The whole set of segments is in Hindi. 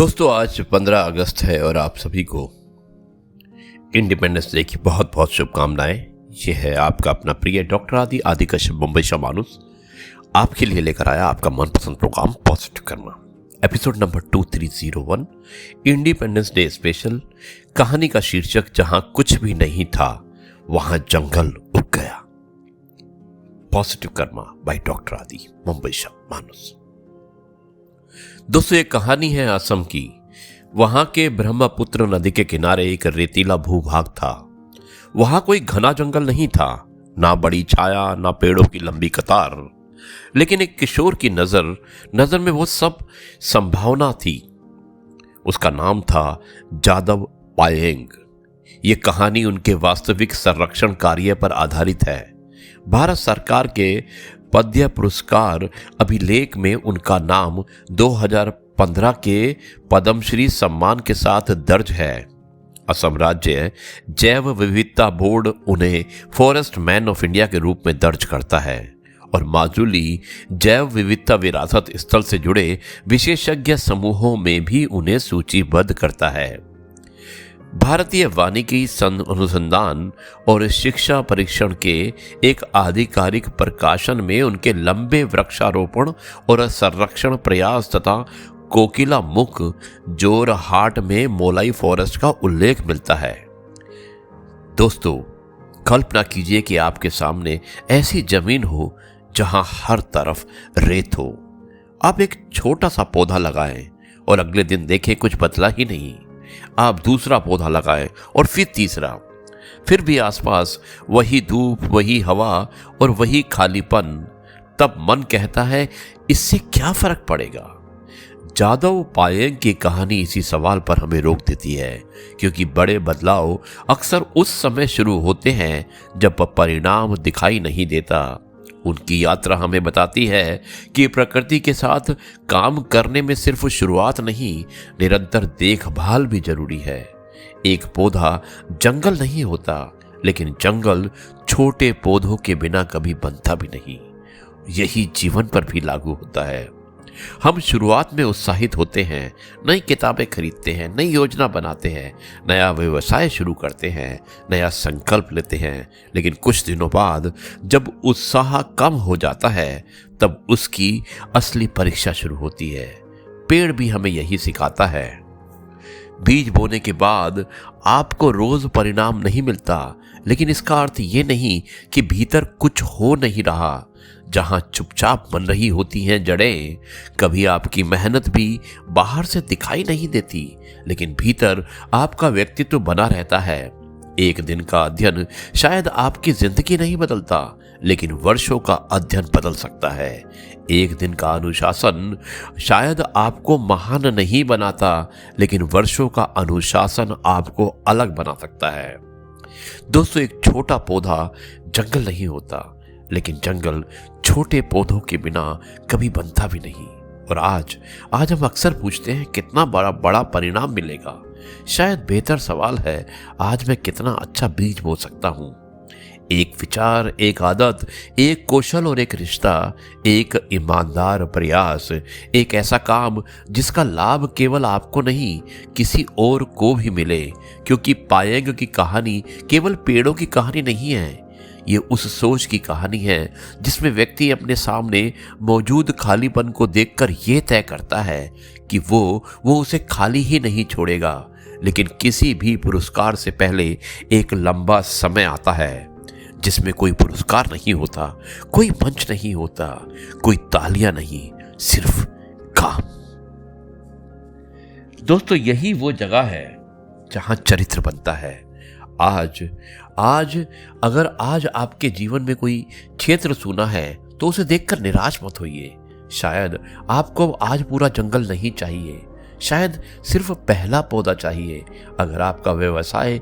दोस्तों, आज 15 अगस्त है और आप सभी को इंडिपेंडेंस डे की बहुत बहुत शुभकामनाएं। ये है आपका अपना प्रिय डॉक्टर आदि कश्यप मुंबई का मानुस आपके लिए लेकर आया आपका मनपसंद programme positive karma, episode number 2301 Independence Day special. कहानी का शीर्षक जहां कुछ भी नहीं था वहां जंगल उग गया। पॉजिटिव कर्मा बाय डॉक्टर आदि मुंबई का मानुस। दोस्तों, एक कहानी है असम की। वहां के ब्रह्मपुत्र नदी के किनारे एक रेतीला भूभाग था। वहां कोई घना जंगल नहीं था, ना बड़ी छाया, ना पेड़ों की लंबी कतार, लेकिन एक किशोर की नजर में वो सब संभावना थी। उसका नाम था जादव पायेंग। ये कहानी उनके वास्तविक संरक्षण कार्य पर आधारित है। भारत सरकार के पद्म पुरस्कार अभिलेख में उनका नाम 2015 के पद्मश्री सम्मान के साथ दर्ज है। असम राज्य जैव विविधता बोर्ड उन्हें फॉरेस्ट मैन ऑफ इंडिया के रूप में दर्ज करता है और माजुली जैव विविधता विरासत स्थल से जुड़े विशेषज्ञ समूहों में भी उन्हें सूचीबद्ध करता है। भारतीय वानिकी अनुसंधान और शिक्षा परीक्षण के एक आधिकारिक प्रकाशन में उनके लंबे वृक्षारोपण और संरक्षण प्रयास तथा कोकिला मुख जोरहाट में मोलाई फॉरेस्ट का उल्लेख मिलता है। दोस्तों, कल्पना कीजिए कि आपके सामने ऐसी जमीन हो जहां हर तरफ रेत हो। आप एक छोटा सा पौधा लगाएं और अगले दिन देखें कुछ बदला ही नहीं। आप दूसरा पौधा लगाएं और फिर तीसरा, फिर भी आसपास वही धूप, वही हवा और वही खालीपन। तब मन कहता है, इससे क्या फर्क पड़ेगा? जादव पायेंग की कहानी इसी सवाल पर हमें रोक देती है, क्योंकि बड़े बदलाव अक्सर उस समय शुरू होते हैं जब परिणाम दिखाई नहीं देता। उनकी यात्रा हमें बताती है कि प्रकृति के साथ काम करने में सिर्फ शुरुआत नहीं, निरंतर देखभाल भी जरूरी है। एक पौधा जंगल नहीं होता, लेकिन जंगल छोटे पौधों के बिना कभी बनता भी नहीं। यही जीवन पर भी लागू होता है। हम शुरुआत में उत्साहित होते हैं, नई किताबें खरीदते हैं, नई योजना बनाते हैं, नया व्यवसाय शुरू करते हैं, नया संकल्प लेते हैं, लेकिन कुछ दिनों बाद जब उत्साह कम हो जाता है तब उसकी असली परीक्षा शुरू होती है। पेड़ भी हमें यही सिखाता है। बीज बोने के बाद आपको रोज परिणाम नहीं मिलता, लेकिन इसका अर्थ ये नहीं कि भीतर कुछ हो नहीं रहा। जहां चुपचाप बन रही होती हैं जड़ें, कभी आपकी मेहनत भी बाहर से दिखाई नहीं देती, लेकिन भीतर आपका व्यक्तित्व बना रहता है। एक दिन का अध्ययन शायद आपकी जिंदगी नहीं बदलता, लेकिन वर्षों का अध्ययन बदल सकता है। एक दिन का अनुशासन शायद आपको महान नहीं बनाता, लेकिन वर्षों का अनुशासन आपको अलग बना सकता है। दोस्तों, एक छोटा पौधा जंगल नहीं होता, लेकिन जंगल छोटे पौधों के बिना कभी बनता भी नहीं। और आज हम अक्सर पूछते हैं कितना बड़ा परिणाम मिलेगा। शायद बेहतर सवाल है, आज मैं कितना अच्छा बीज बो सकता हूं। एक विचार, एक आदत, एक कौशल और एक रिश्ता, एक ईमानदार प्रयास, एक ऐसा काम जिसका लाभ केवल आपको नहीं किसी और को भी मिले। क्योंकि पायेंग की कहानी केवल पेड़ों की कहानी नहीं है, ये उस सोच की कहानी है जिसमें व्यक्ति अपने सामने मौजूद खालीपन को देखकर ये तय करता है कि वो उसे खाली ही नहीं छोड़ेगा। लेकिन किसी भी पुरस्कार से पहले एक लंबा समय आता है जिसमें कोई पुरस्कार नहीं होता, कोई मंच नहीं होता, कोई तालियां नहीं, सिर्फ काम। दोस्तों, यही वो जगह है जहां चरित्र बनता है। आज अगर आपके जीवन में कोई क्षेत्र सूना है तो उसे देखकर निराश मत होइए। शायद आपको आज पूरा जंगल नहीं चाहिए, शायद सिर्फ पहला पौधा चाहिए। अगर आपका व्यवसाय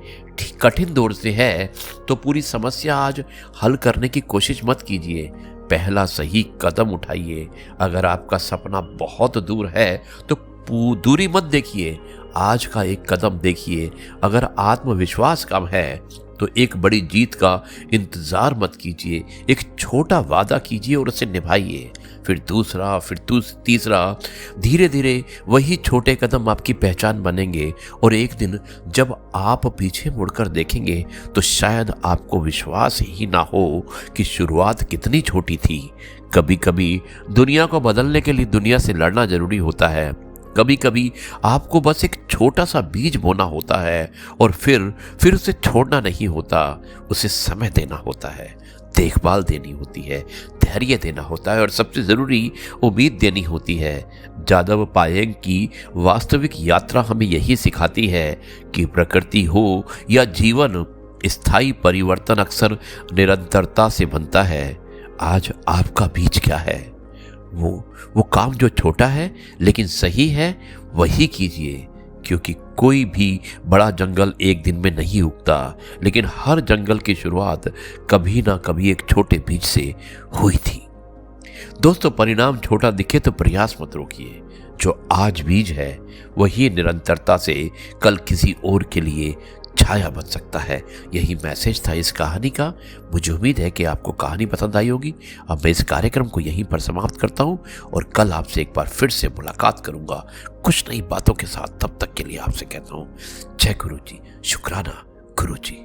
कठिन दौर से है तो पूरी समस्या आज हल करने की कोशिश मत कीजिए, पहला सही कदम उठाइए। अगर आपका सपना बहुत दूर है तो दूरी मत देखिए, आज का एक कदम देखिए। अगर आत्मविश्वास कम है तो एक बड़ी जीत का इंतजार मत कीजिए, एक छोटा वादा कीजिए और उसे निभाइए। फिर दूसरा, फिर तीसरा। धीरे धीरे वही छोटे कदम आपकी पहचान बनेंगे और एक दिन जब आप पीछे मुड़कर देखेंगे तो शायद आपको विश्वास ही ना हो कि शुरुआत कितनी छोटी थी। कभी कभी दुनिया को बदलने के लिए दुनिया से लड़ना जरूरी होता है। कभी कभी आपको बस एक छोटा सा बीज बोना होता है और फिर उसे छोड़ना नहीं होता, उसे समय देना होता है, देखभाल देनी होती है, धैर्य देना होता है और सबसे ज़रूरी उम्मीद देनी होती है। जादव पायेंग की वास्तविक यात्रा हमें यही सिखाती है कि प्रकृति हो या जीवन, स्थायी परिवर्तन अक्सर निरंतरता से बनता है। आज आपका बीज क्या है? वो काम जो छोटा है लेकिन सही है वही कीजिए, क्योंकि कोई भी बड़ा जंगल एक दिन में नहीं उगता, लेकिन हर जंगल की शुरुआत कभी ना कभी एक छोटे बीज से हुई थी। दोस्तों, परिणाम छोटा दिखे तो प्रयास मत रोकिए। जो आज बीज है वही निरंतरता से कल किसी और के लिए छाया बन सकता है। यही मैसेज था इस कहानी का। मुझे उम्मीद है कि आपको कहानी पसंद आई होगी। अब मैं इस कार्यक्रम को यहीं पर समाप्त करता हूं और कल आपसे एक बार फिर से मुलाकात करूंगा कुछ नई बातों के साथ। तब तक के लिए आपसे कहता हूं जय गुरु जी, शुक्राना गुरु जी।